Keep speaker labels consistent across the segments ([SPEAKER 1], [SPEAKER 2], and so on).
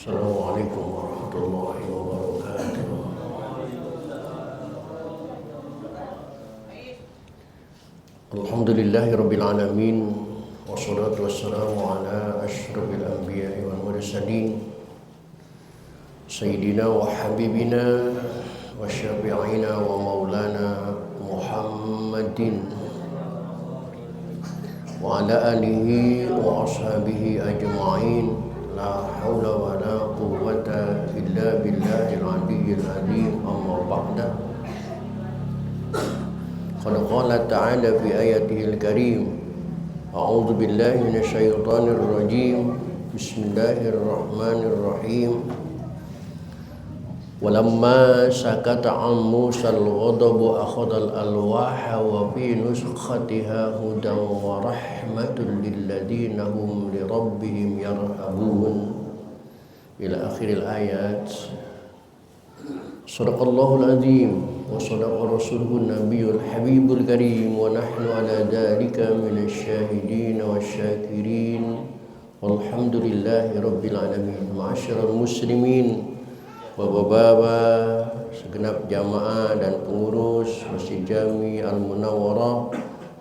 [SPEAKER 1] Assalamualaikum warahmatullahi wabarakatuh. Alhamdulillahirabbil alamin wassalatu wassalamu ala asyrafil anbiya'i wal mursalin sayyidina wa habibina wa syafi'ina wa maulana Muhammadin wa ala alihi wa ashabihi ajma'in. La haula wa la quwwata illa billahil aliyyil azim. Amma ba'da. Qad qala ta'ala fi ayatihil karim. A'udzu billahi minasyaitonir rajim. Bismillahirrahmanirrahim. Walamma sakata an Musal ghadabu akhadal alwaha wa fi nuskhatiha hudan wa rahmatul lil ladina hum li rabbihim yarhabun ila akhiril ayat. Sadaqallahul azim wa sadaqa rasuluhun nabiyul habibul karim wa nahnu ala dzalika minasy syahidin wasyakirin walhamdulillahi rabbil alamin. Ma'asyiral muslimin, bapak-bapak, segenap jamaah dan pengurus Masjid Jami Al-Munawwarah,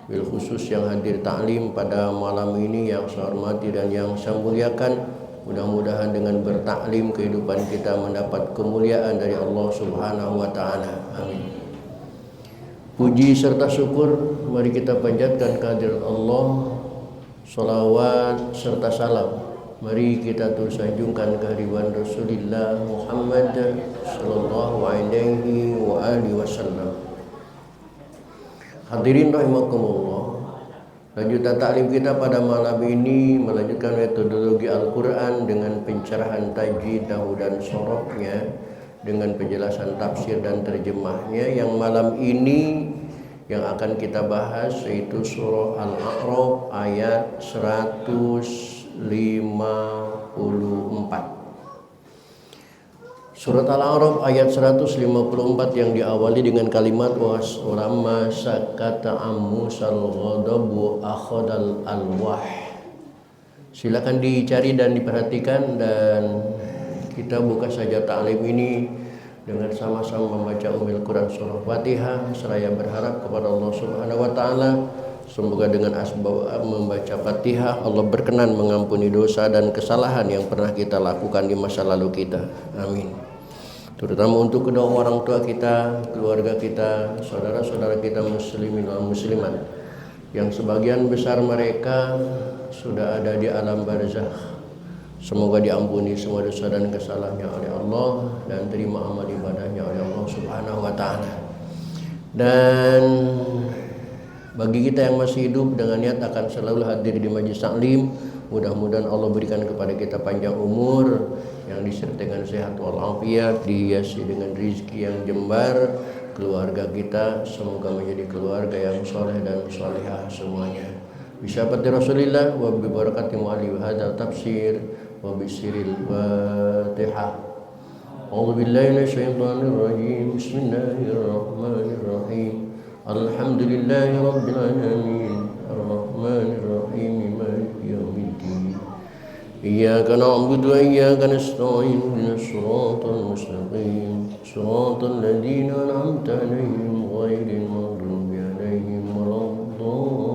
[SPEAKER 1] bil khusus yang hadir taklim pada malam ini yang saya hormati dan yang saya muliakan. Mudah-mudahan dengan bertaklim kehidupan kita mendapat kemuliaan dari Allah Subhanahu wa taala. Amin. Puji serta syukur mari kita panjatkan kehadirat Allah. Salawat serta salam mari kita terus sanjungkan kehadiran Rasulullah Muhammad sallallahu alaihi wa alihi wasallam. Hadirin rahimakumullah. Lanjutan taklim kita pada malam ini melanjutkan metodologi Al-Qur'an dengan pencerahan tajwid, nahwu dan sorofnya dengan penjelasan tafsir dan terjemahnya. Yang malam ini yang akan kita bahas yaitu surah Al-A'raf ayat 154. Surat Al-A'raf ayat 154 yang diawali dengan kalimat walamma sakata Musal ghadabu akhadal alwah. Silakan dicari dan diperhatikan, dan kita buka saja taklim ini dengan sama-sama membaca Ummul Quran surah Fatihah seraya berharap kepada Allah Subhanahu wa taala semoga dengan asbab membaca Fatihah Allah berkenan mengampuni dosa dan kesalahan yang pernah kita lakukan di masa lalu kita. Amin. Terutama untuk kedua orang tua kita, keluarga kita, saudara-saudara kita muslimin dan muslimat yang sebagian besar mereka sudah ada di alam barzakh. Semoga diampuni semua dosa dan kesalahannya oleh Allah dan terima amal ibadahnya oleh Allah Subhanahu wa taala. Dan bagi kita yang masih hidup dengan niat akan selalu hadir di majlis taklim, mudah-mudahan Allah berikan kepada kita panjang umur yang disertai dengan sehat walafiat, dihiasi dengan rezeki yang jembar. Keluarga kita semoga menjadi keluarga yang soleh dan solehah semuanya. Bisyafaati Rasulillah wa bi barakati mu'allim hadzal tafsir wa bisiril Fatihah. A'udzu billahi minasyaitonir rajim. Bismillahirrahmanirrahim. Alhamdulillahi rabbil alamin. Arrahmanir rahim. Maliki yaumiddin. Iyyaka na'budu wa iyyaka nasta'in. Ihdinas siratal mustaqim. Siratal ladzina an'amta 'alaihim ghairil maghdubi 'alaihim waladdallin.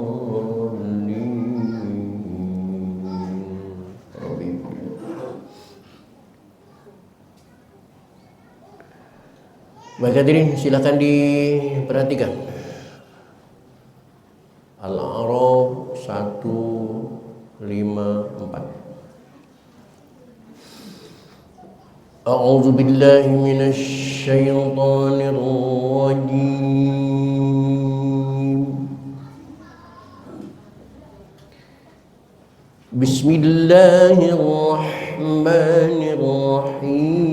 [SPEAKER 1] Baik hadirin, silakan diperhatikan. Al-A'raf 154. A'udzu billahi minasy syaithanir rajim. Bismillahirrahmanirrahim.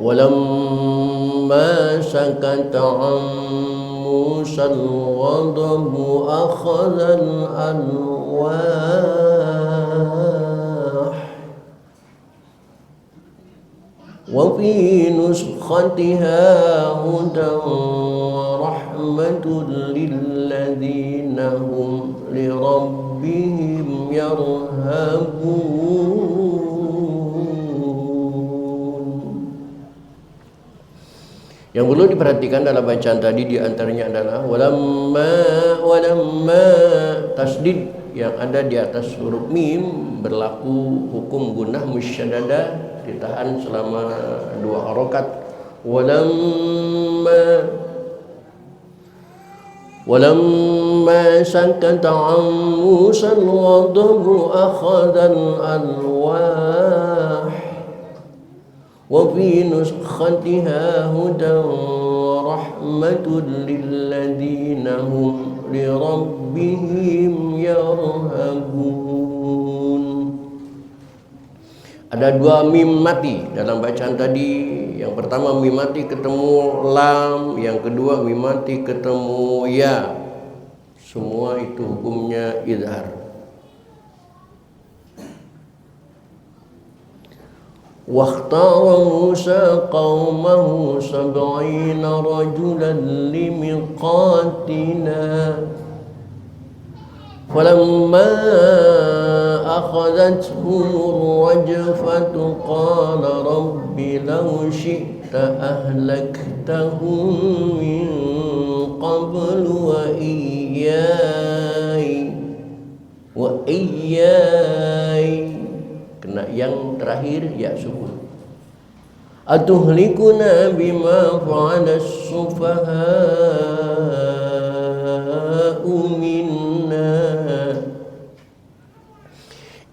[SPEAKER 1] Walamma sakata an Musal ghadabu akhadhal alwah wa fi nuskhatiha hudan wa rahmatul lilladzina hum li rabbihim yarhabun. Yang perlu diperhatikan dalam bacaan tadi diantaranya adalah walamma tasdid yang ada di atas huruf mim berlaku hukum gunnah musyaddadah, ditahan selama 2 harokat. Walamma sakata an Musa al-ghadabu akhadha al-alwah wa fi nuskhatiha hudan wa rahmatun lilladzina hum li rabbihim yarhabun. Ada 2 mim mati dalam bacaan tadi. Yang pertama mim mati ketemu lam, yang kedua mim mati ketemu ya. Semua itu hukumnya izhar. Wakhtara Musa qaumahu 70 rajulan limiqatina falamma akhadhathum ar-rajfatu qala rabbi law syi'ta ahlaktahum min qablu wa iyyai. Kena yang terakhir ya sukun. Atuhlikuna bima fa'ala as-sufaha'u minna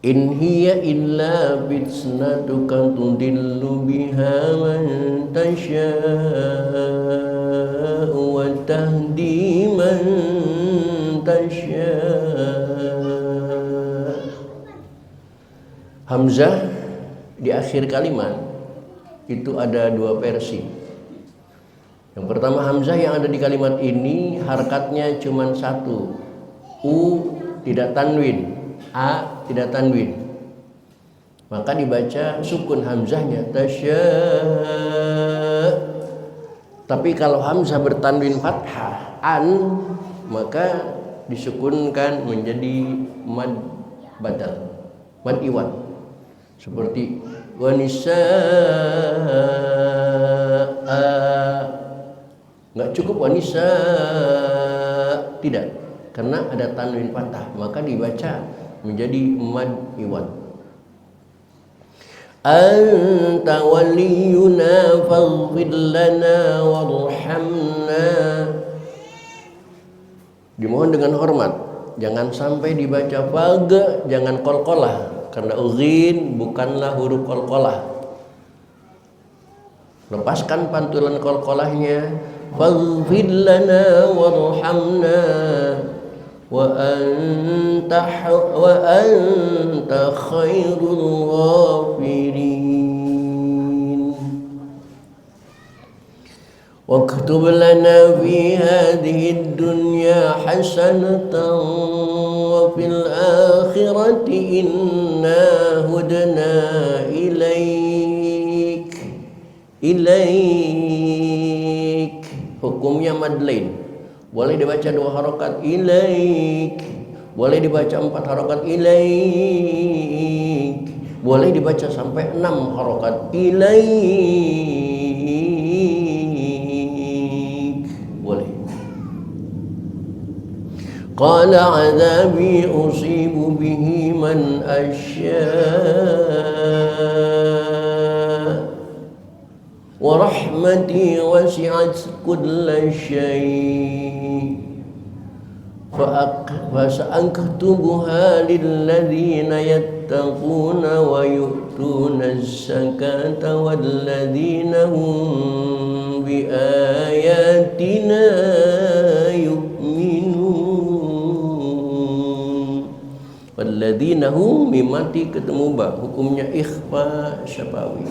[SPEAKER 1] in hiya illa fitnatuka tudillu biha man tasha'u wa tahdi man tasha'u. Hamzah di akhir kalimat itu ada 2 versi. Yang pertama, hamzah yang ada di kalimat ini harakatnya cuma 1. U tidak tanwin, A tidak tanwin. Maka dibaca sukun hamzahnya tasya. Tapi kalau hamzah bertanwin fathah an, maka disukunkan menjadi mad badal, mad iwad. Seperti wanisa, nggak cukup wanisa, tidak, karena ada tanwin fathah, maka dibaca menjadi mad iwad. Anta waliyuna faghfir lana warhamna. Dimohon dengan hormat, jangan sampai dibaca fag, jangan qalqalah. Karena ughin bukanlah huruf qalqalah. Lepaskan pantulan qalqalahnya. Faghfir lana warhamna wa anta khairul ghafirin. Waktub lana fi hadhihi dunya hasanatan wa fil akhirati inna hudna ilaik. Hukumnya madlain. Boleh dibaca 2 harokat ilaik, boleh dibaca 4 harokat ilaik, boleh dibaca sampai 6 harokat ilaik. Qala azabi usibu bihi man asya' wa rahmati wasi'at kulla syai' fasa'aktubuha lilladzina yattaquna wa yu'tuna az-zakata walladzina hum bi ayatina walladzina hum mimati ketemu ba, hukumnya ikhfa syafawi.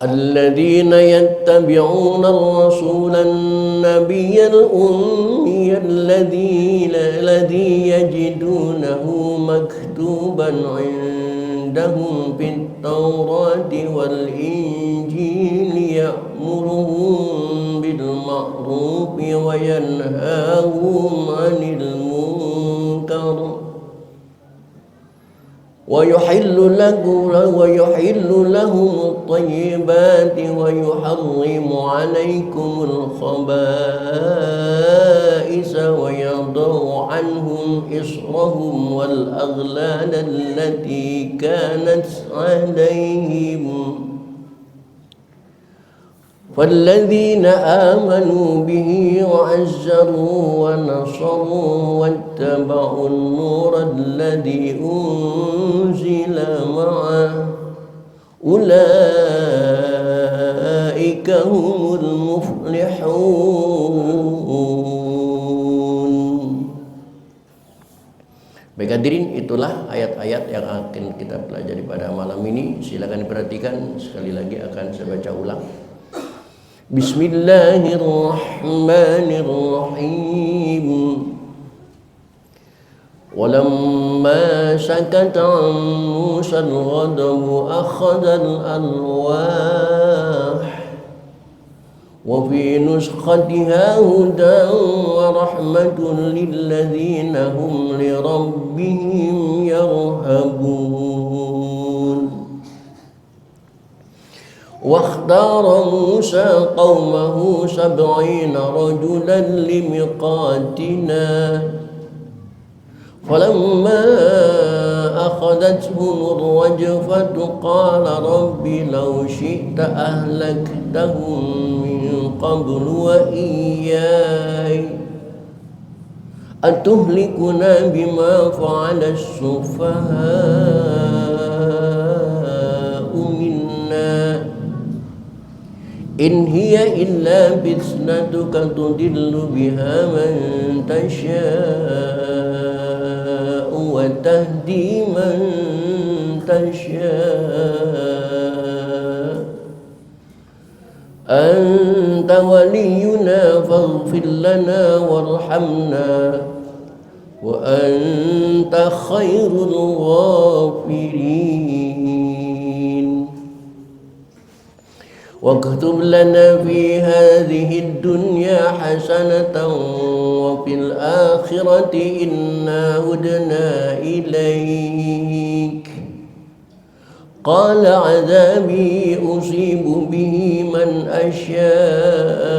[SPEAKER 1] Alladzina yattabi'una ar-rasula an-nabiyya al-ummiyya alladhi yajidunahu maktuban 'inda عندهم في التوراة والإنجيل يأمرهم بالمعروف وينهاهم عن المنكر ويحل لهم الطيبات ويحرم عليكم الخبائث ويضع عنهم إصرهم والأغلال التي كانت عليهم فالذين آمنوا به وعزروه ونصروه واتبعوا النور الذي أنزل معه أولئك هم المفلحون. Baik hadirin, itulah ayat-ayat yang akan kita pelajari pada malam ini. Silakan diperhatikan, sekali lagi akan saya baca ulang. Bismillahirrahmanirrahim. Walamma sakata an Musa al-ghadabu akhadha al-alwah wa fi nuskhatiha hudan wa rahmatun lilladhina hum li rabbihim yarhabun. واختار موسى قومه 70 رجلا لميقاتنا فلما أخذتهم الرجفة قال رب لو شئت أهلكتهم من قبل وإياي أتهلكنا بما فعل السفهاء منا إن هي إلا فتنتك تضل بها من تشاء وتهدي من تشاء أنت ولينا فاغفر لنا وارحمنا وأنت خير الغافرين. واكتب لنا في هذه الدنيا حسنة وفي الآخرة إنا هدنا إليك قال عذابي أصيب به من أشاء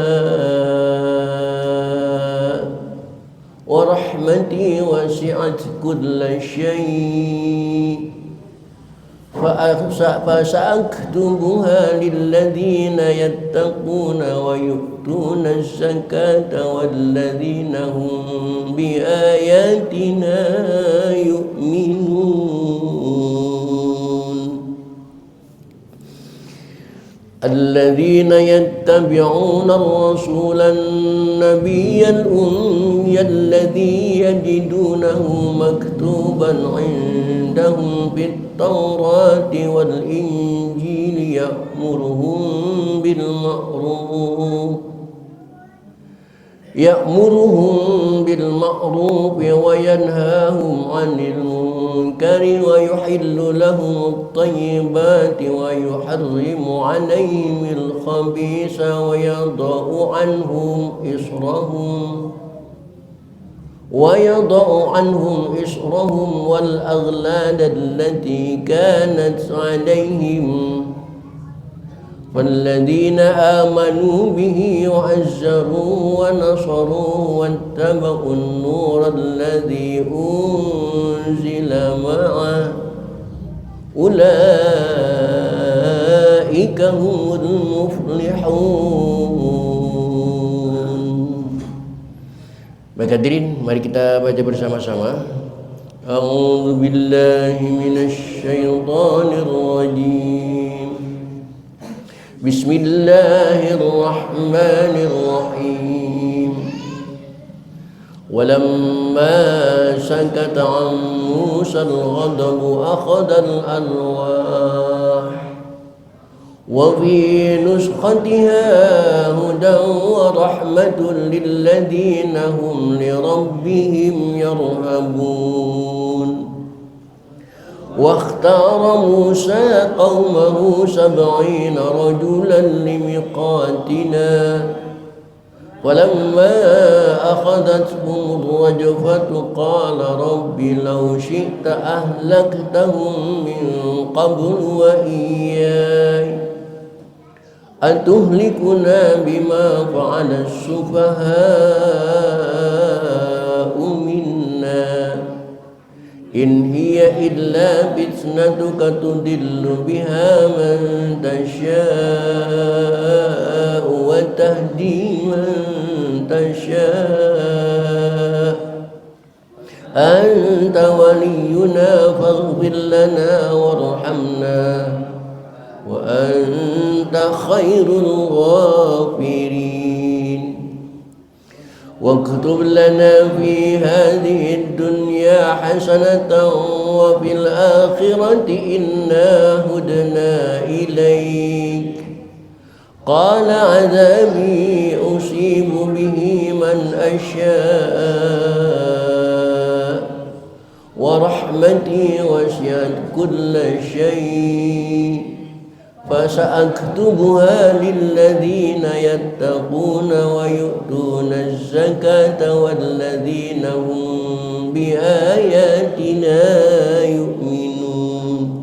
[SPEAKER 1] ورحمتي وسعت كل شيء فسأكتبها للذين يتقون ويؤتون الزكاة والذين هم بآياتنا يؤمنون. الذين يتبعون الرسول النبي الأمي الذي يجدونه مكتوبا عندهم في التوراة والإنجيل يأمرهم بالمعروف وينهاهم عن المنكر ويحل لهم الطيبات ويحرم عليهم الخبيث ويضع عنهم إصرهم والأغلال التي كانت عليهم فالذين آمنوا به وعزروه ونصروه واتبعوا النور الذي أنزل معه أولئك هم المفلحون. Baik hadirin, mari kita baca bersama-sama. A'udzu billahi minasy syaithanir rajim. Bismillahirrahmanirrahim. Walamma sakata an Musa al-ghadabu akhadha al-alwah وفي نسختها هدى ورحمة للذين هم لربهم يرهبون واختار موسى قومه 70 رجلا لميقاتنا فلما أخذتهم الرجفة قال رب لو شئت أهلكتهم من قبل وإياي أتهلكنا بما فعل السفهاء منا إن هي إلا فتنتك تضل بها من تشاء وتهدي من تشاء أنت ولينا فاغفر لنا وارحمنا وأنت خير الغافرين واكتب لنا في هذه الدنيا حسنة وفي الآخرة إنا هدنا إليك قال عذابي أصيب به من أشاء ورحمتي وسعت كل شيء فسأكتبها للذين يتقون ويؤتون الزكاة والذين هم بآياتنا يؤمنون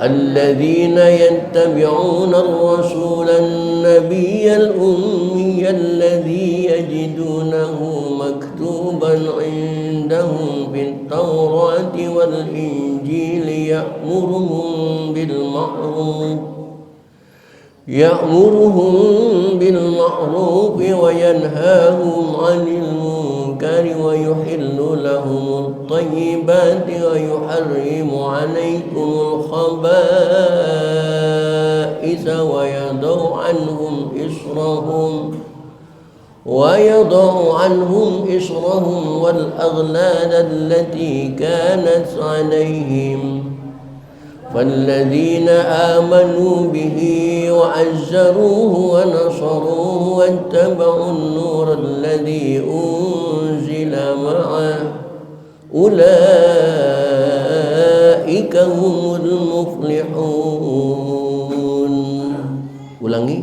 [SPEAKER 1] الذين يتبعون الرسول النبي الأمي الذي يجدونه مكتوبا عندهم في التوراة والإنجيل يأمرهم بالمعروف وينهاهم عن المنكر ويحل لهم الطيبات ويحرم عليكم الخبائث ويضع عنهم إصرهم والأغلال التي كانت عليهم فالذين آمنوا به وعزروه ونصروه واتبعوا النور الذي أنزل معه أولئك هم المفلحون. Ulangi.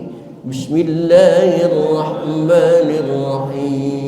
[SPEAKER 1] Bismillahirrahmanirrahim.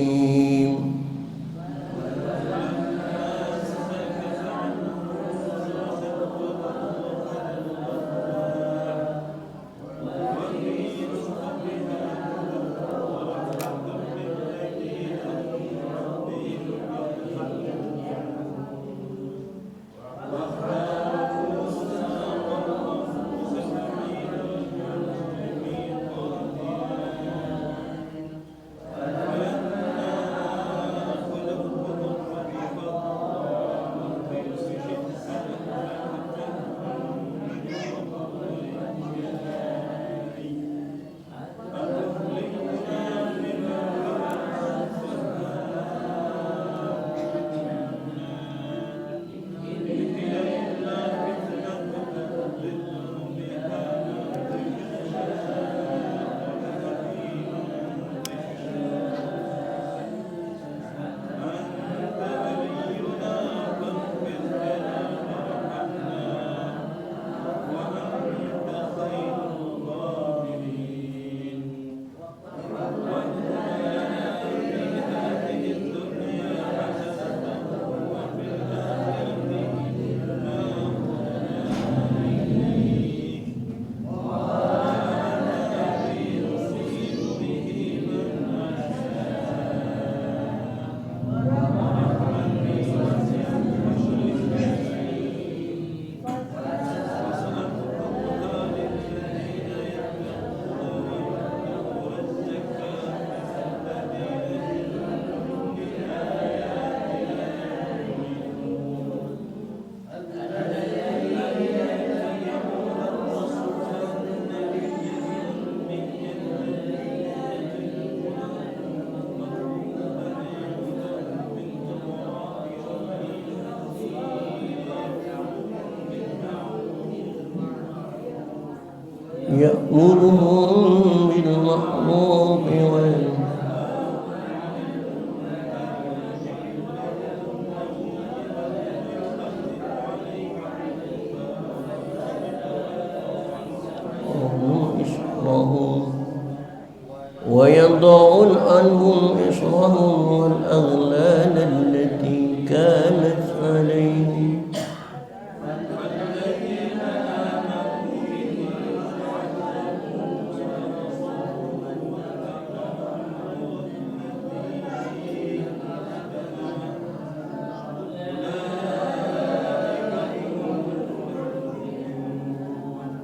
[SPEAKER 1] يأمرهم بالمعروف ويضع عنهم إصرهم والأغلال التي كانت عليهم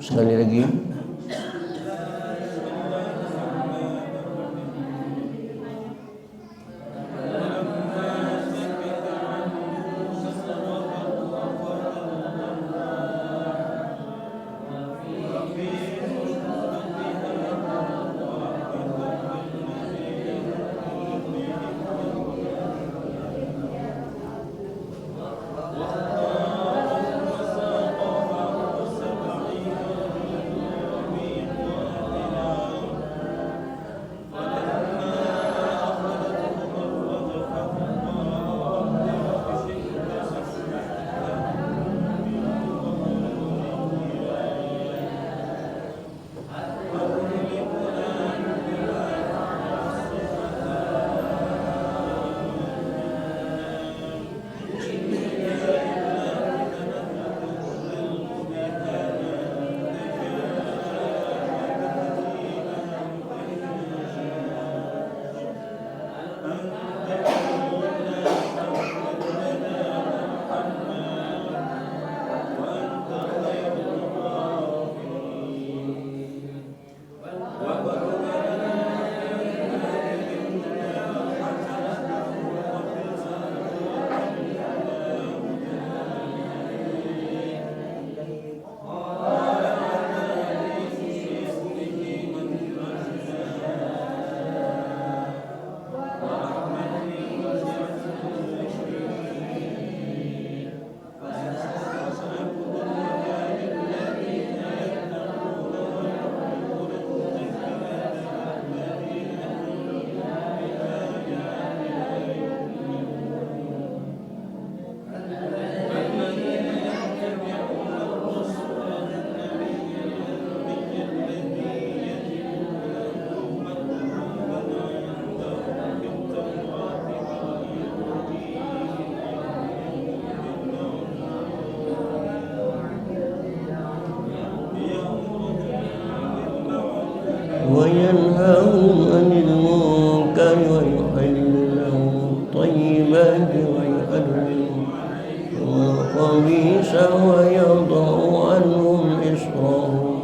[SPEAKER 1] sekali lagi. وينهاهم عن المنكر ويحل لهم الطيبات ويحرم الخبيث ويضع عنهم إصرهم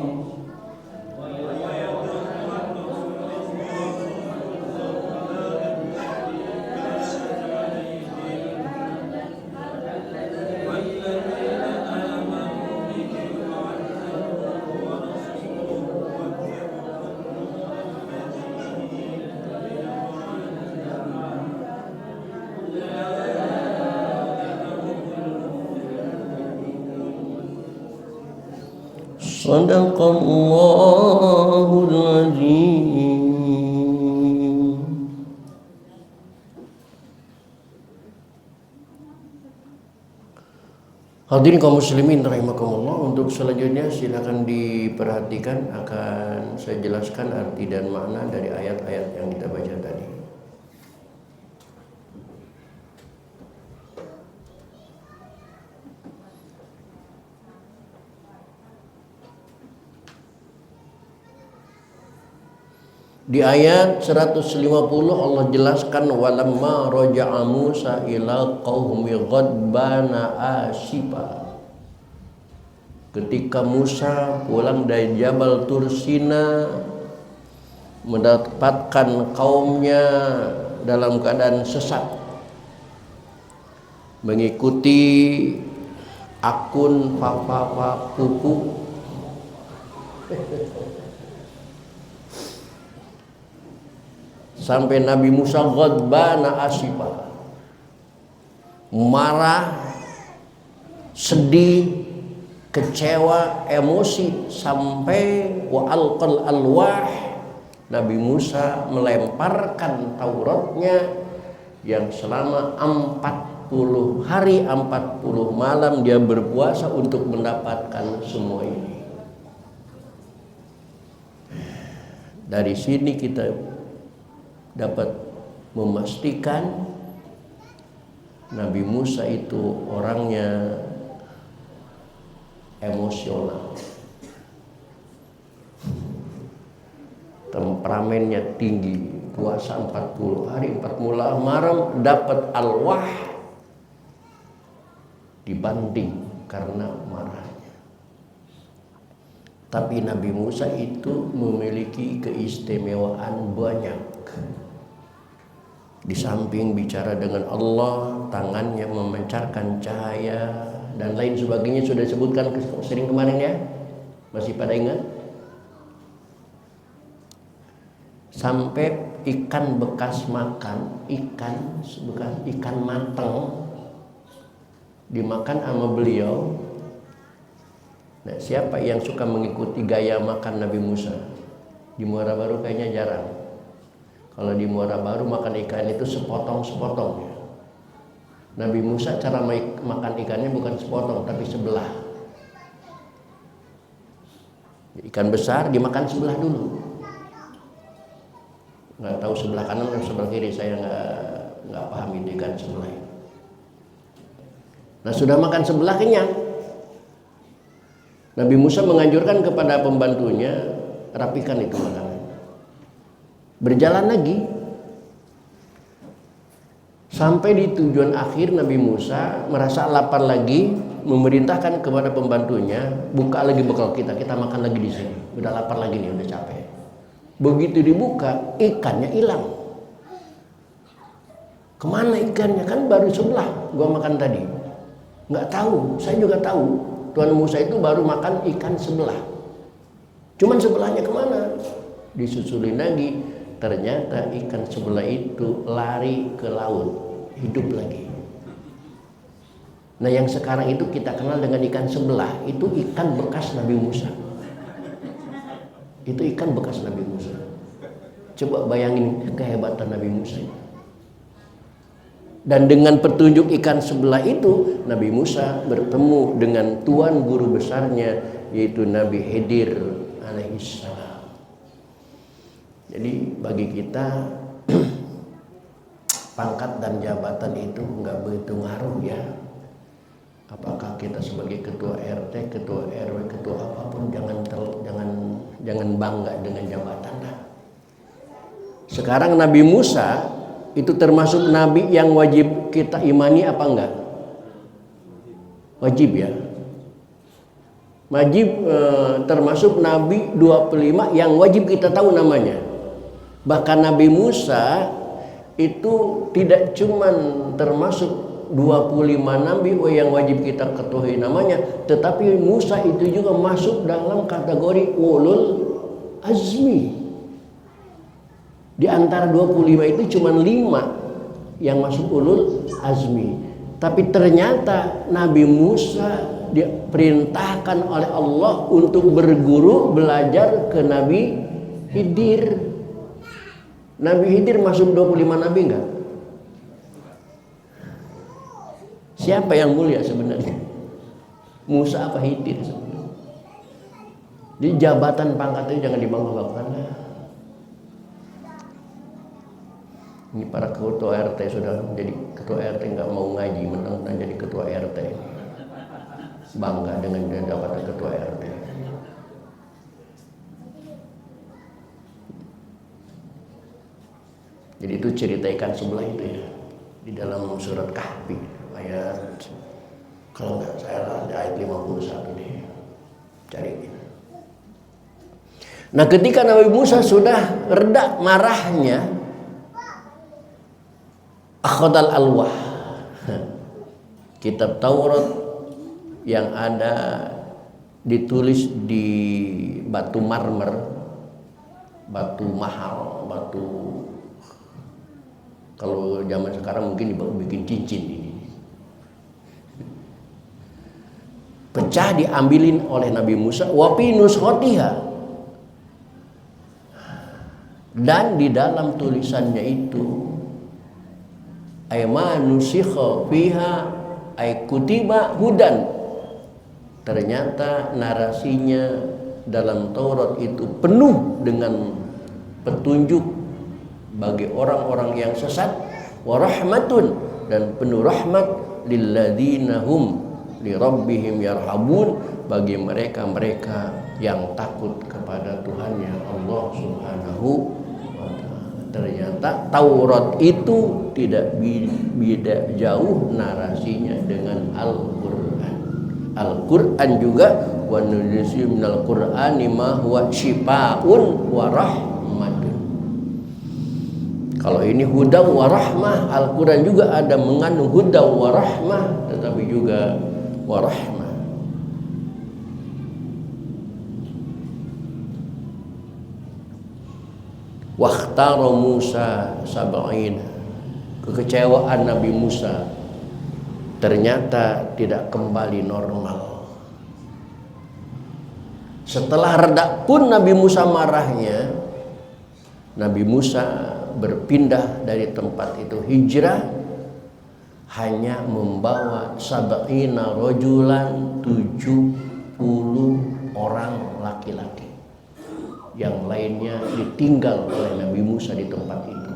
[SPEAKER 1] Sadaqallahul Azim. Hadirin kaum muslimin rahimakumullah, untuk selanjutnya silakan diperhatikan, akan saya jelaskan arti dan makna dari ayat-ayat yang kita baca tadi. Di ayat 150 Allah jelaskan walamma raja'a Musa ila qaumi ghadbana asifa. Ketika Musa pulang dari Jabal Tursina mendapatkan kaumnya dalam keadaan sesat, mengikuti akun papa pupu sampai Nabi Musa ghadbana asifa, marah, sedih, kecewa, emosi, sampai wa alqal alwah, Nabi Musa melemparkan Tauratnya yang selama 40 hari 40 malam dia berpuasa untuk mendapatkan semua ini. Dari sini kita dapat memastikan Nabi Musa itu orangnya emosional, temperamennya tinggi, puasa 40 hari 40 malam dapat al-wah dibanting karena marahnya. Tapi Nabi Musa itu memiliki keistimewaan banyak. Di samping bicara dengan Allah, tangannya memancarkan cahaya dan lain sebagainya, sudah disebutkan sering kemarin ya. Masih pada ingat? Sampai ikan bekas makan, ikan matang dimakan sama beliau. Nah, siapa yang suka mengikuti gaya makan Nabi Musa? Di Muara Baru kayaknya jarang. Kalau di Muara Baru makan ikan itu sepotong-sepotong. Nabi Musa cara makan ikannya bukan sepotong tapi sebelah. Ikan besar dimakan sebelah dulu. Nggak tahu sebelah kanan atau sebelah kiri, saya nggak paham itu ikan sebelah. Nah, sudah makan sebelah kenyang. Nabi Musa menganjurkan kepada pembantunya, rapikan itu makanan. Berjalan lagi sampai di tujuan akhir, Nabi Musa merasa lapar lagi, memerintahkan kepada pembantunya, buka lagi bekal kita makan lagi di sini. Udah lapar lagi nih, udah capek. Begitu dibuka, ikannya hilang. Kemana ikannya? Kan baru sebelah gua makan tadi. Nggak tahu, saya juga tahu. Tuan Musa itu baru makan ikan sebelah. Cuman sebelahnya kemana? Disusulin lagi, ternyata ikan sebelah itu lari ke laut, hidup lagi. Nah, yang sekarang itu kita kenal dengan ikan sebelah, itu ikan bekas Nabi Musa. Itu ikan bekas Nabi Musa. Coba bayangin kehebatan Nabi Musa. Dan dengan petunjuk ikan sebelah itu, Nabi Musa bertemu dengan tuan guru besarnya, yaitu Nabi Khidir alaihissalam. Jadi bagi kita pangkat dan jabatan itu nggak begitu ngaruh ya. Apakah kita sebagai ketua RT, ketua RW, ketua apapun, jangan bangga dengan jabatan. Sekarang Nabi Musa itu termasuk nabi yang wajib kita imani apa enggak? Wajib ya. Wajib, termasuk nabi 25 yang wajib kita tahu namanya. Bahkan Nabi Musa itu tidak cuman termasuk 25 nabi yang wajib kita ketahui namanya, tetapi Musa itu juga masuk dalam kategori ulul azmi. Di antara 25 itu cuma 5 yang masuk ulul azmi. Tapi ternyata Nabi Musa diperintahkan oleh Allah untuk berguru belajar ke Nabi Khidir. Nabi Khidir masuk 25 nabi enggak? Siapa yang mulia sebenarnya? Musa apa Khidir sebenarnya? Di jabatan pangkat itu jangan dibangga-banggakan. Ini para ketua RT sudah menjadi ketua RT nggak mau ngaji, mentang-mentang jadi ketua RT, bangga dengan jabatan ketua RT. Jadi itu cerita ikan sebelah itu ya, di dalam surat Kahfi ayat, kalau nggak salah ayat 51 nih, cari. Nah, ketika Nabi Musa sudah reda marahnya, akhadal alwah, kitab Taurat yang ada ditulis di batu marmer, batu mahal, batu, kalau zaman sekarang mungkin bikin cincin ini, pecah diambilin oleh Nabi Musa, wa fi nuskhatiha, dan di dalam tulisannya itu ayma nusikha fiha ay kutiba hudan, ternyata narasinya dalam Taurat itu penuh dengan petunjuk bagi orang-orang yang sesat, wa rahmatun, dan penuh rahmat lilladzina hum li rabbihim yarhabun, bagi mereka-mereka yang takut kepada Tuhannya Allah Subhanahu wa taala. Ternyata Taurat itu tidak beda jauh narasinya dengan Al-Qur'an. Al-Qur'an juga wa nunazzilu minal Qur'ani ma huwa syifaa'un wa rahmatun. Kalau ini huda wa rahmah, Al-Qur'an juga ada mengandung huda wa rahmah, tetapi juga wa rahmah. Wakhtara Musa sab'ina, kekecewaan Nabi Musa ternyata tidak kembali normal. Setelah reda pun Nabi Musa marahnya, Nabi Musa berpindah dari tempat itu, hijrah, hanya membawa sab'ina rajulan, 70 orang laki-laki. Yang lainnya ditinggal oleh Nabi Musa di tempat itu.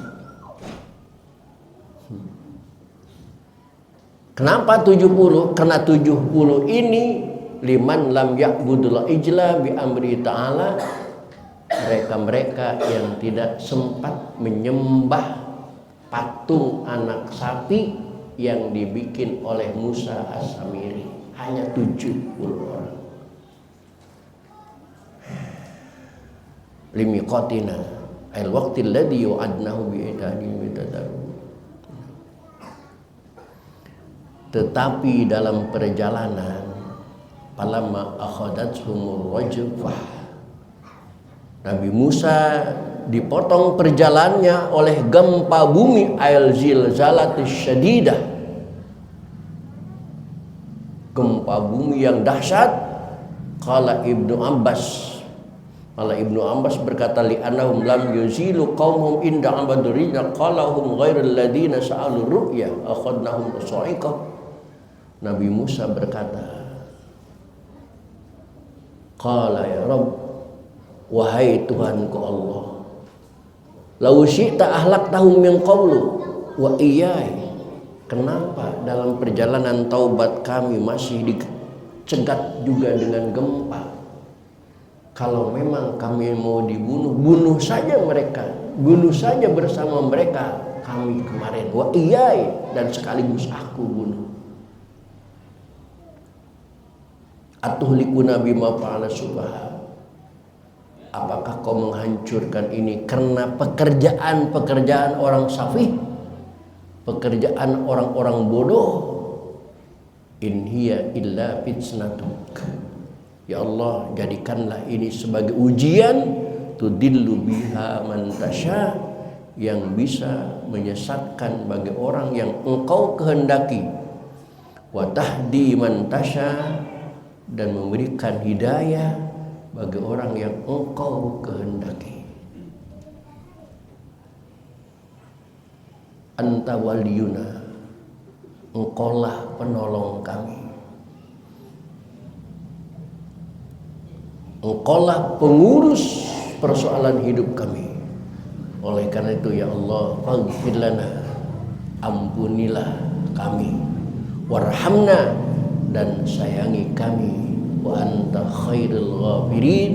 [SPEAKER 1] Kenapa 70? Karena 70 ini liman lam ya'budul ijla bi amri ta'ala, mereka-mereka yang tidak sempat menyembah patung anak sapi yang dibikin oleh Musa As-Samiri. Hanya 70 orang. Limiqatina al waqtil ladzi yu'adnahu bi idadin mitadaru. Tetapi dalam perjalanan, falamma akhadathumur rajfah, Nabi Musa dipotong perjalanannya oleh gempa bumi, al zilzalatis syadidah, gempa bumi yang dahsyat. Qala Ibnu Abbas, Malah Ibnu Abbas berkata, li annahum lam yuzilu qaumhum inda abadurina qalahum ghairul ladina sa'alu ru'ya akhadnahum sa'iqah. Nabi Musa berkata, qala ya Rabb, wahai Tuhanku Allah, lau syi'ta ahlaktahum min qablu wa iyai. Kenapa dalam perjalanan taubat kami masih dicegat juga dengan gempa? Kalau memang kami mau dibunuh, bunuh saja mereka, bunuh saja bersama mereka kami kemarin. Wa iyai, dan sekaligus aku bunuh. Atuhlikuna bima fa'ala subha. Apakah kau menghancurkan ini karena pekerjaan-pekerjaan orang safih, pekerjaan orang-orang bodoh? In hiya illa fitnatuk. Ya Allah, jadikanlah ini sebagai ujian, tudillu biha man tasya, yang bisa menyesatkan bagi orang yang engkau kehendaki, wa tahdi man tasya, dan memberikan hidayah bagi orang yang engkau kehendaki. Anta waliyuna, engkaulah penolong kami, engkaulah pengurus persoalan hidup kami. Oleh karena itu ya Allah, faghfir lana, ampunilah kami, warhamna, dan sayangi kami, wa anta khairul ghafirin,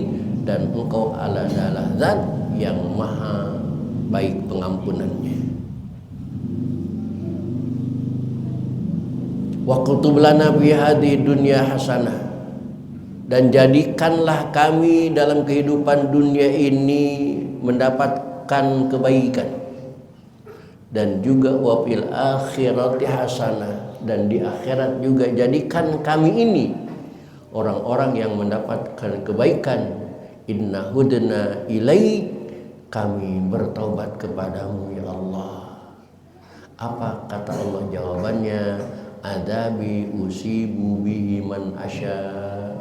[SPEAKER 1] dan engkau adalah zat yang maha baik pengampunannya. Wa qutub lana fi hadhihi dunya hasanah, dan jadikanlah kami dalam kehidupan dunia ini mendapatkan kebaikan, dan juga wa fil akhirati hasanah, dan di akhirat juga jadikan kami ini orang-orang yang mendapatkan kebaikan. Inna hudna ilaik, kami bertaubat kepadamu ya Allah. Apa kata Allah jawabannya? Adabi usibu bihi man asya,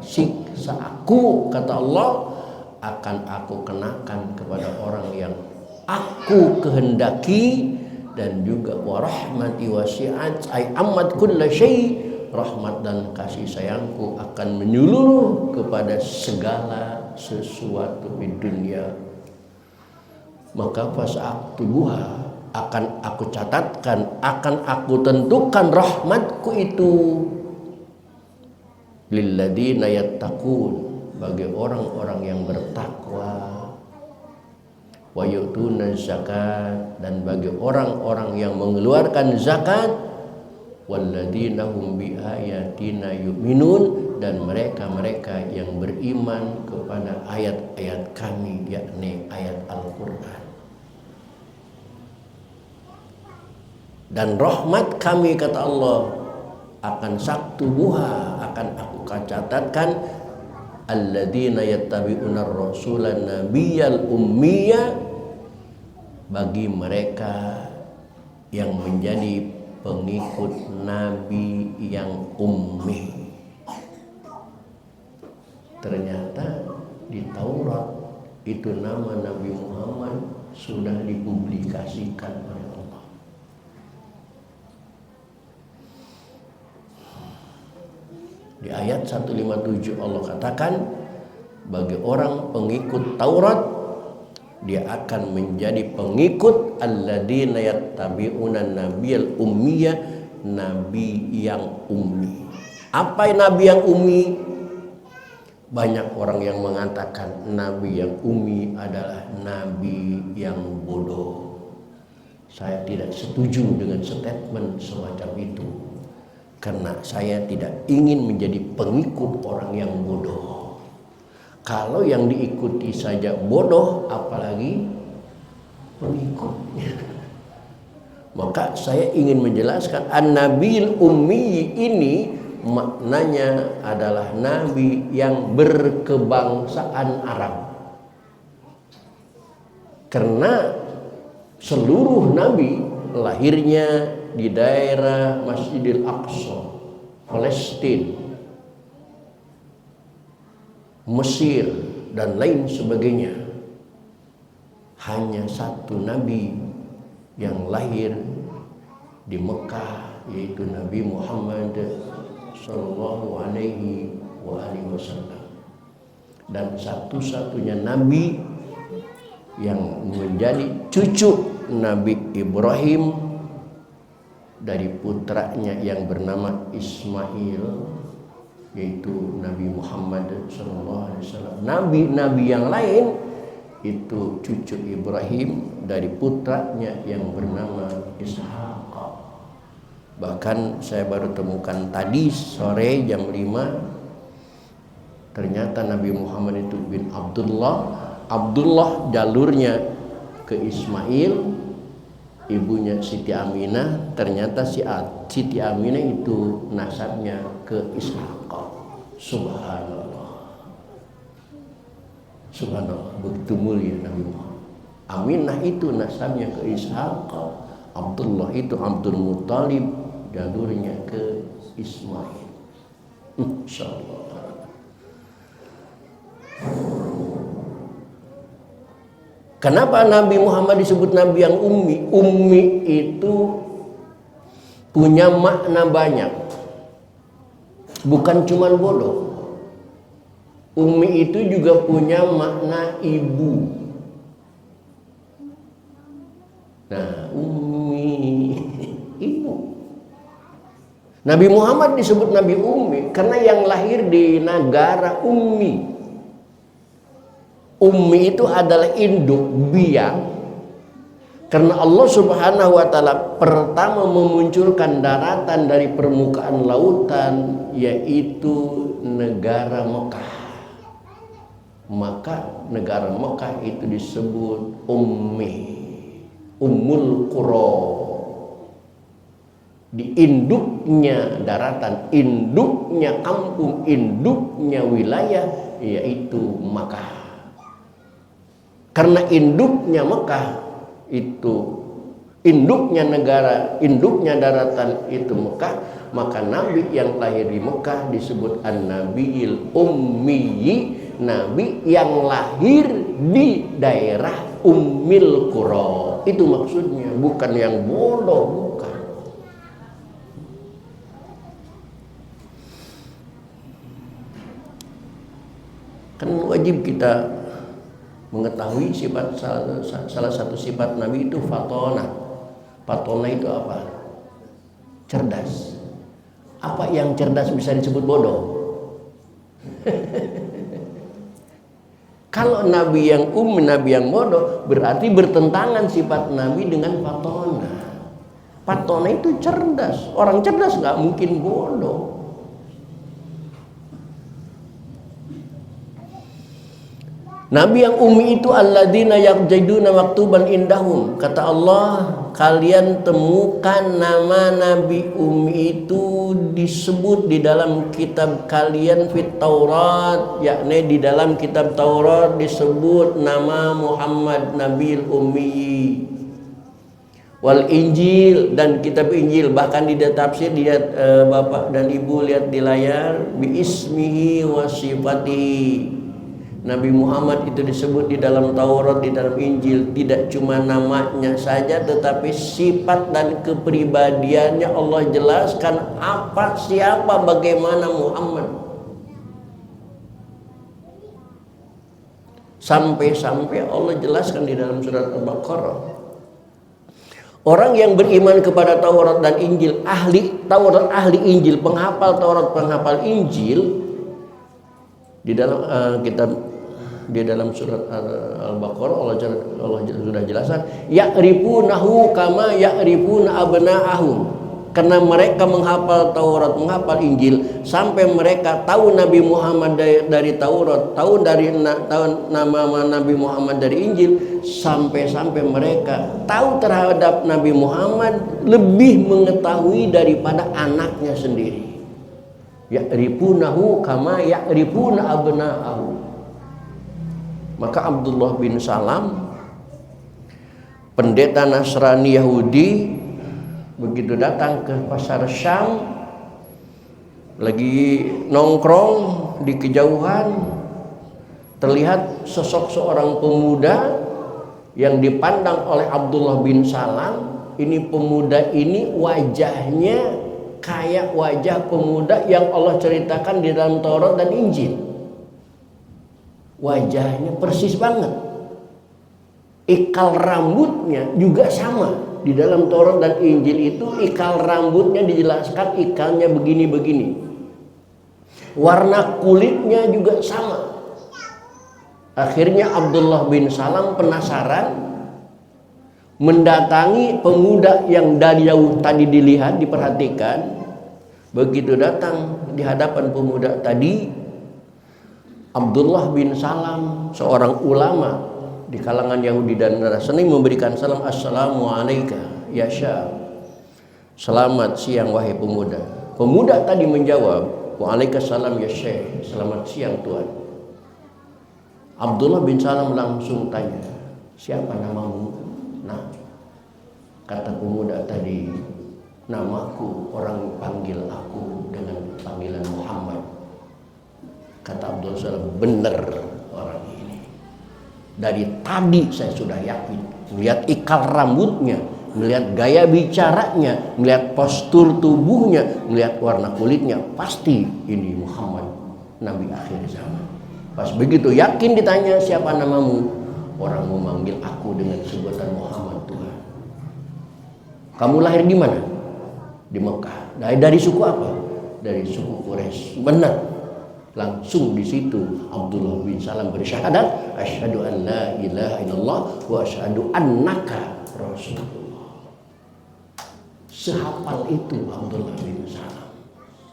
[SPEAKER 1] siksa aku, kata Allah, akan aku kenakan kepada orang yang aku kehendaki, dan juga wa rahmati wasi'at ay amat kulla syai', rahmat dan kasih sayangku akan menyeluruh kepada segala sesuatu di dunia. maka fasa'aktubuha, akan aku catatkan, akan aku tentukan rahmatku itu lilladzina yattaqun, bagi orang-orang yang bertakwa, wa yu'tuna zakat, dan bagi orang-orang yang mengeluarkan zakat, walladzina hum biayatina yu'minun, dan mereka-mereka yang beriman kepada ayat-ayat kami, yakni ayat Al-Qur'an. Dan rahmat kami, kata Allah, akan saktubuha, akan aku catatkan, alladzina yattabi'una ar-rasulan nabiyyal ummiyya, bagi mereka yang menjadi pengikut nabi yang ummi. Ternyata di Taurat itu nama Nabi Muhammad sudah dipublikasikan oleh Allah. Di ayat 157 Allah katakan, bagi orang pengikut Taurat, dia akan menjadi pengikut alladzina yattabi'una nabiyal ummiyya, nabi yang ummi. Apa nabi yang ummi? Banyak orang yang mengatakan nabi yang ummi adalah nabi yang bodoh. Saya tidak setuju dengan statement semacam itu, karena saya tidak ingin menjadi pengikut orang yang bodoh. Kalau yang diikuti saja bodoh, apalagi pengikutnya. Maka saya ingin menjelaskan an-nabil ummi ini maknanya adalah nabi yang berkebangsaan Arab. Karena seluruh nabi lahirnya di daerah Masjidil Aqsa, Palestina, Mesir, dan lain sebagainya. Hanya satu nabi yang lahir di Mekah, yaitu Nabi Muhammad sallallahu alaihi wasallam. Dan satu-satunya nabi yang menjadi cucu Nabi Ibrahim dari putranya yang bernama Ismail, yaitu Nabi Muhammad sallallahu alaihi wasallam. Nabi-nabi yang lain itu cucu Ibrahim dari putranya yang bernama Ishaq. Bahkan saya baru temukan tadi sore jam 5, ternyata Nabi Muhammad itu bin Abdullah jalurnya ke Ismail, ibunya Siti Aminah, ternyata Siti Aminah itu nasabnya ke Ishaq. Subhanallah, begitu mulia Nabi Muhammad. Aminah itu nasabnya ke Ishaq, Abdullah itu Abdul Muttalib, jalurnya ke Ismail. Insyaallah. Kenapa Nabi Muhammad disebut Nabi yang ummi? Ummi itu punya makna banyak, bukan cuma bodoh. Ummi itu juga punya makna ibu. Nah, ummi ibu. Nabi Muhammad disebut Nabi ummi karena yang lahir di negara ummi. Ummi itu adalah induk, biang. Karena Allah Subhanahu wa taala pertama memunculkan daratan dari permukaan lautan, yaitu negara Mekah. Maka negara Mekah itu disebut ummi, ummul qura. Di induknya daratan, induknya kampung, induknya wilayah, yaitu Mekah. Karena induknya Mekah itu, induknya negara, induknya daratan itu Mekah, maka Nabi yang lahir di Mekah disebut an-nabiyil ummi, Nabi yang lahir di daerah Ummil Qura. Itu maksudnya, bukan yang bodoh, bukan. Kan wajib kita Mengetahui sifat salah satu sifat Nabi itu fatona. Fatona itu apa? Cerdas. Apa yang cerdas bisa disebut bodoh? Kalau Nabi yang Nabi yang bodoh, berarti bertentangan sifat Nabi dengan fatona. Fatona itu cerdas. Orang cerdas nggak mungkin bodoh. Nabi yang ummi itu alladzina yaqjiduna maktuban indahum. Kata Allah, kalian temukan nama Nabi ummi itu disebut di dalam kitab kalian fit Taurat, yakni di dalam kitab Taurat disebut nama Muhammad Nabil Ummi. Wal Injil dan kitab Injil, bahkan di tafsir lihat Bapak dan Ibu lihat di layar, bi ismihi wa sifatihi. Nabi Muhammad itu disebut di dalam Taurat, di dalam Injil, tidak cuma namanya saja tetapi sifat dan kepribadiannya Allah jelaskan apa, siapa, bagaimana Muhammad. Sampai-sampai Allah jelaskan di dalam surat Al-Baqarah, orang yang beriman kepada Taurat dan Injil, ahli Taurat, ahli Injil, penghafal Taurat, penghafal Injil, di dalam kitab di dalam surat Al-Baqarah Allah sudah jelaskan, ya'rifunahu kama ya'rifuna abna'ahum. Karena mereka menghafal Taurat, menghafal Injil, sampai mereka tahu Nabi Muhammad dari Taurat, tahu dari nama Nabi Muhammad dari Injil, sampai mereka tahu terhadap Nabi Muhammad lebih mengetahui daripada anaknya sendiri. Ya'rifunahu kama ya'rifuna abna'ahum. Maka Abdullah bin Salam, pendeta Nasrani Yahudi, begitu datang ke pasar Syam, lagi nongkrong di kejauhan, terlihat sosok seorang pemuda yang dipandang oleh Abdullah bin Salam. Ini pemuda ini wajahnya kayak wajah pemuda yang Allah ceritakan di dalam Taurat dan Injil. Wajahnya persis banget. Ikal rambutnya juga sama. Di dalam Taurat dan Injil itu ikal rambutnya dijelaskan ikalnya begini-begini. Warna kulitnya juga sama. Akhirnya Abdullah bin Salam penasaran, mendatangi pemuda yang dari jauh tadi dilihat, diperhatikan. Begitu datang di hadapan pemuda tadi, Abdullah bin Salam, seorang ulama di kalangan Yahudi dan Nasrani, memberikan salam, assalamu alayka ya Syam. Selamat siang wahai pemuda. Pemuda tadi menjawab, waalaikumsalam ya Syekh, selamat siang Tuhan. Abdullah bin Salam langsung tanya, siapa namamu? Nah, kata pemuda tadi, namaku, orang panggil aku dengan panggilan Muhammad. Kata Abdullah SAW, benar orang ini. Dari tadi saya sudah yakin, melihat ikal rambutnya, melihat gaya bicaranya, melihat postur tubuhnya, melihat warna kulitnya, pasti ini Muhammad, Nabi akhir zaman. Pas begitu yakin ditanya siapa namamu, orang memanggil aku dengan sebutan Muhammad Tuhan. Kamu lahir di mana? Di Mekah. Dari suku apa? Dari suku Quraisy. Benar. Langsung di situ Abdullah bin Salam bersyahadat, asyhadu an la ilaha illallah wa asyhadu annaka rasulullah. Sehafal itu Abdullah bin Salam.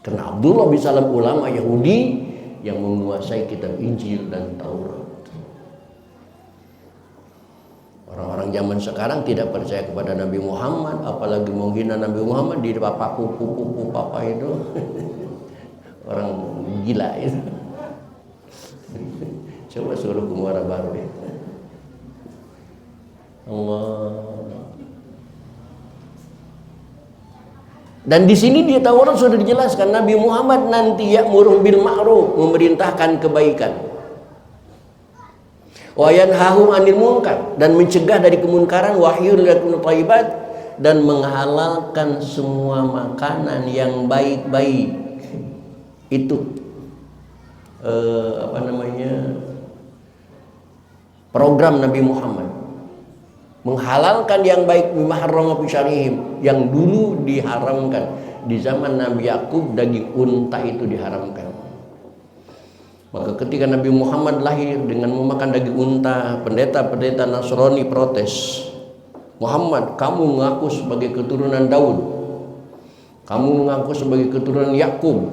[SPEAKER 1] Karena Abdullah bin Salam ulama Yahudi yang menguasai kitab Injil dan Taurat. Orang-orang zaman sekarang tidak percaya kepada Nabi Muhammad, apalagi menghina Nabi Muhammad, di papa pupu papa itu. Orang gila itu. Coba suruh ke Muara Baru ya. Allah. Dan di sini di Taurat sudah dijelaskan Nabi Muhammad nanti ya'muru bil ma'ruf, memerintahkan kebaikan. Wa yanhahu 'anil munkar, dan mencegah dari kemunkaran, wahyul lakum thayyibat, dan menghalalkan semua makanan yang baik-baik. Itu program Nabi Muhammad menghalalkan yang baik mimma harrama fi syarihim, yang dulu diharamkan di zaman Nabi Yakub, daging unta itu diharamkan. Maka ketika Nabi Muhammad lahir dengan memakan daging unta, pendeta-pendeta Nasrani protes. Muhammad, kamu mengaku sebagai keturunan Daud, kamu mengaku sebagai keturunan Yakub,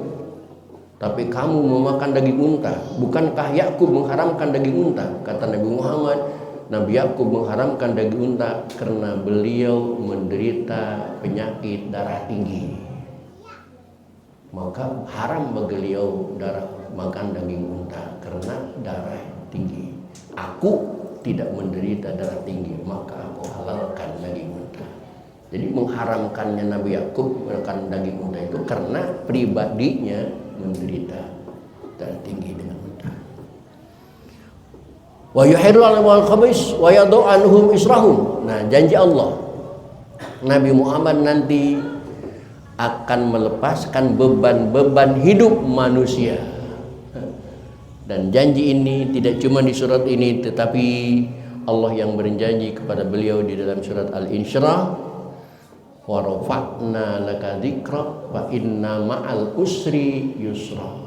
[SPEAKER 1] tapi kamu memakan daging unta. Bukankah Yakub mengharamkan daging unta? Kata Nabi Muhammad, Nabi Yakub mengharamkan daging unta karena beliau menderita penyakit darah tinggi. Maka haram bagi beliau makan daging unta karena darah tinggi. Aku tidak menderita darah tinggi, maka aku halalkan daging unta. Jadi mengharamkannya Nabi Yakub makan daging unta itu karena pribadinya menderita darah tinggi dengan unta. Wa yuhirru al khabis wa yadau anhum israhum. Nah, janji Allah, Nabi Muhammad nanti akan melepaskan beban-beban hidup manusia. Dan janji ini tidak cuma di surat ini, tetapi Allah yang berjanji kepada beliau di dalam surat Al-Insyirah, wa rafa'na laka dzikra wa inna ma'al usri yusra.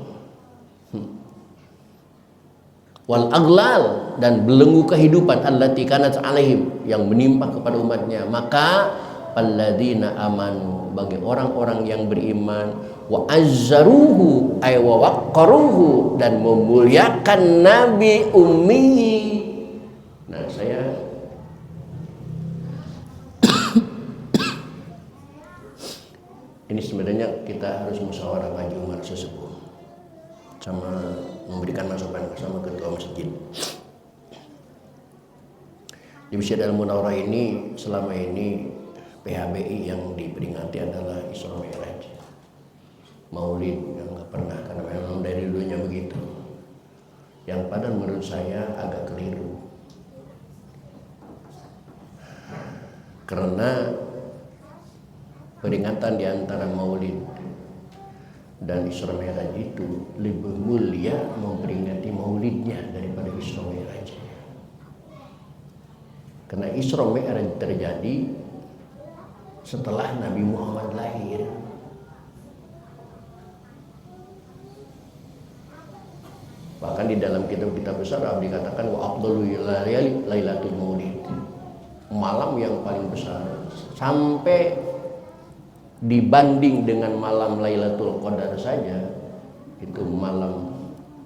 [SPEAKER 1] Wal aglal, dan belenggu kehidupan allati kanat alaihim, yang menimpa kepada umatnya. Maka alladzina amanu, bagi orang-orang yang beriman, wa azzaruhu ay wa waqqaruhu, dan memuliakan nabi ummi. Nah, saya ini sebenarnya kita harus musyawarah maju umat sesepuh sama memberikan masukan sama ketua masjid. Di Masjid Al-Munawwarah ini selama ini PHBI yang diperingati adalah Isra Mi'raj, Maulid yang nggak pernah, karena memang dari dulunya begitu. Yang pada menurut saya agak keliru, karena peringatan di antara Maulid dan Isra Mi'raj itu lebih mulia memperingati Maulidnya daripada Isra Mi'raj. Karena Isra Mi'raj terjadi setelah Nabi Muhammad lahir. Bahkan di dalam kitab-kitab besar dikatakan wa afdhalu layali lailatul maulid, malam yang paling besar, sampai dibanding dengan malam Lailatul Qadar saja, itu malam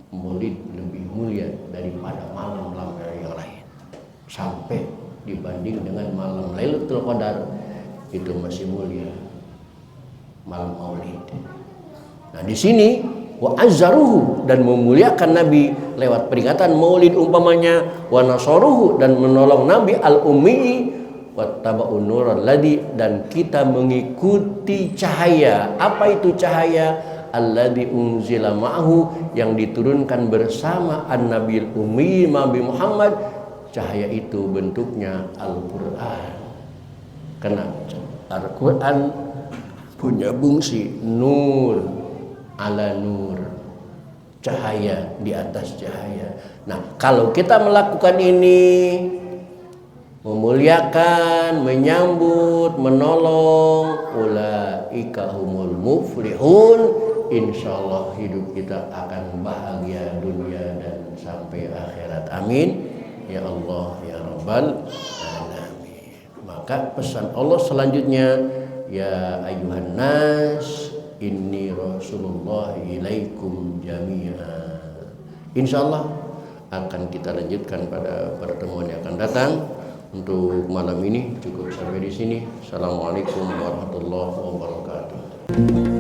[SPEAKER 1] Maulid lebih mulia daripada malam-malam yang lain. Sampai dibanding dengan malam Lailatul Qadar, itu masih mulia malam Maulid. Nah, di sini wa azzaruhu, dan memuliakan Nabi lewat peringatan Maulid umpamanya, wa nasaruhu, dan menolong Nabi al-ummi, wattaba'un nural ladzi, dan kita mengikuti cahaya. Apa itu cahaya? Alladzi unzila ma'ahu, yang diturunkan bersama an-nabiyul ummi Nabi Muhammad. Cahaya itu bentuknya Al-Qur'an. Karena Al-Qur'an punya fungsi nur ala nur, cahaya di atas cahaya. Nah, kalau kita melakukan ini, memuliakan, menyambut, menolong, ulaika humul muflihun, insyaallah hidup kita akan bahagia dunia dan sampai akhirat. Amin ya Allah ya Rabbal alamin. Maka pesan Allah selanjutnya, ya ayuhan nas inni rasulullah ilaikum jami'a. Insyaallah akan kita lanjutkan pada pertemuan yang akan datang. Untuk malam ini cukup sampai di sini. Assalamualaikum warahmatullahi wabarakatuh.